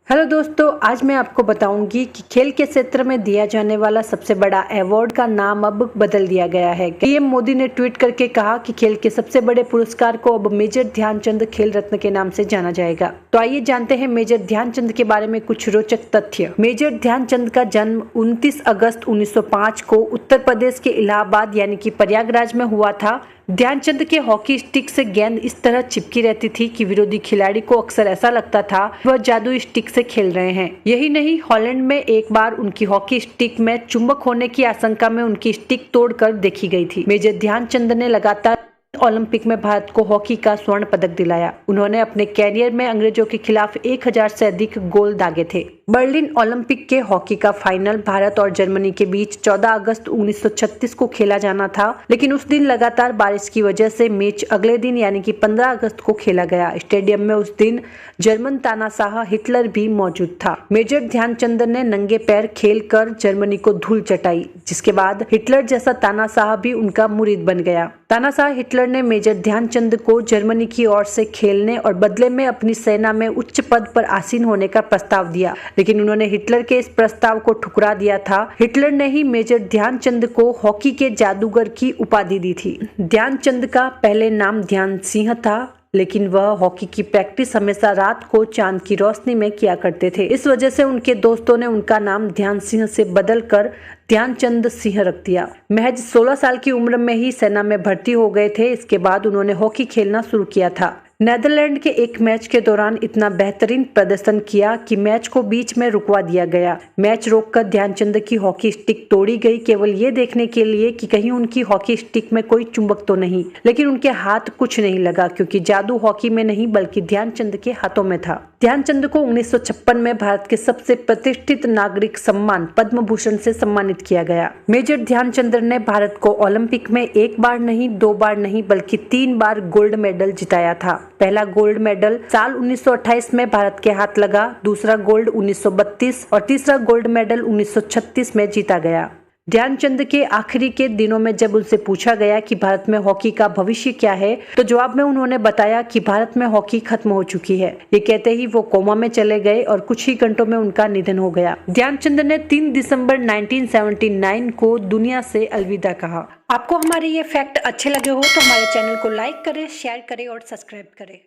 Hello दोस्तों, आज मैं आपको बताऊंगी कि खेल के क्षेत्र में दिया जाने वाला सबसे बड़ा अवार्ड का नाम अब बदल दिया गया है। पीएम मोदी ने ट्वीट करके कहा कि खेल के सबसे बड़े पुरस्कार को अब मेजर ध्यानचंद खेल रत्न के नाम से जाना जाएगा। तो आइए जानते हैं मेजर ध्यानचंद के बारे में कुछ रोचक तथ्य। मेजर ध्यानचंद का जन्म 29 अगस्त 1905 को उत्तर प्रदेश के इलाहाबाद यानी कि प्रयागराज में हुआ था। ध्यानचंद के हॉकी स्टिक से गेंद इस तरह चिपकी रहती थी कि विरोधी खिलाड़ी को अक्सर ऐसा लगता था वह जादुई स्टिक से खेल रहे हैं। यही नहीं, हॉलैंड में एक बार उनकी हॉकी स्टिक में चुंबक होने की आशंका में उनकी स्टिक तोड़कर देखी गई थी। मेजर ध्यानचंद ने लगातार ओलंपिक में भारत को हॉकी का स्वर्ण पदक दिलाया। उन्होंने अपने कैरियर में अंग्रेजों के खिलाफ 1000 से अधिक गोल दागे थे। बर्लिन ओलंपिक के हॉकी का फाइनल भारत और जर्मनी के बीच 14 अगस्त 1936 को खेला जाना था, लेकिन उस दिन लगातार बारिश की वजह से मैच अगले दिन यानी कि 15 अगस्त को खेला गया। स्टेडियम में उस दिन जर्मन तानाशाह हिटलर भी मौजूद था। मेजर ध्यानचंद ने नंगे पैर खेलकर जर्मनी को धूल चटाई, जिसके बाद हिटलर जैसा तानाशाह भी उनका मुरीद बन गया। तानाशाह हिटलर ने मेजर ध्यानचंद को जर्मनी की ओर से खेलने और बदले में अपनी सेना में उच्च पद पर आसीन होने का प्रस्ताव दिया, लेकिन उन्होंने हिटलर के इस प्रस्ताव को ठुकरा दिया था। हिटलर ने ही मेजर ध्यानचंद को हॉकी के जादूगर की उपाधि दी थी। ध्यानचंद का पहले नाम ध्यान सिंह था, लेकिन वह हॉकी की प्रैक्टिस हमेशा रात को चांद की रोशनी में किया करते थे। इस वजह से उनके दोस्तों ने उनका नाम ध्यान सिंह से बदलकर ध्यानचंद सिंह रख दिया। महज 16 साल की उम्र में ही सेना में भर्ती हो गए थे। इसके बाद उन्होंने हॉकी खेलना शुरू किया था। नेदरलैंड के एक मैच के दौरान इतना बेहतरीन प्रदर्शन किया कि मैच को बीच में रुकवा दिया गया। मैच रोककर ध्यानचंद की हॉकी स्टिक तोड़ी गई, केवल ये देखने के लिए कि कहीं उनकी हॉकी स्टिक में कोई चुंबक तो नहीं। लेकिन उनके हाथ कुछ नहीं लगा, क्योंकि जादू हॉकी में नहीं बल्कि ध्यानचंद के हाथों में था। ध्यानचंद को 1956 में भारत के सबसे प्रतिष्ठित नागरिक सम्मान पद्म भूषण से सम्मानित किया गया। मेजर ध्यानचंद ने भारत को ओलंपिक में एक बार नहीं, 2 बार नहीं बल्कि 3 बार गोल्ड मेडल जिताया था। पहला गोल्ड मेडल साल 1928 में भारत के हाथ लगा, दूसरा गोल्ड 1932 और तीसरा गोल्ड मेडल 1936 में जीता गया। ध्यानचंद के आखिरी के दिनों में जब उनसे पूछा गया कि भारत में हॉकी का भविष्य क्या है, तो जवाब में उन्होंने बताया कि भारत में हॉकी खत्म हो चुकी है। ये कहते ही वो कोमा में चले गए और कुछ ही घंटों में उनका निधन हो गया। ध्यानचंद ने 3 दिसंबर 1979 को दुनिया से अलविदा कहा। आपको हमारे ये फैक्ट अच्छे लगे हो तो हमारे चैनल को लाइक करें, शेयर करें और सब्सक्राइब करें।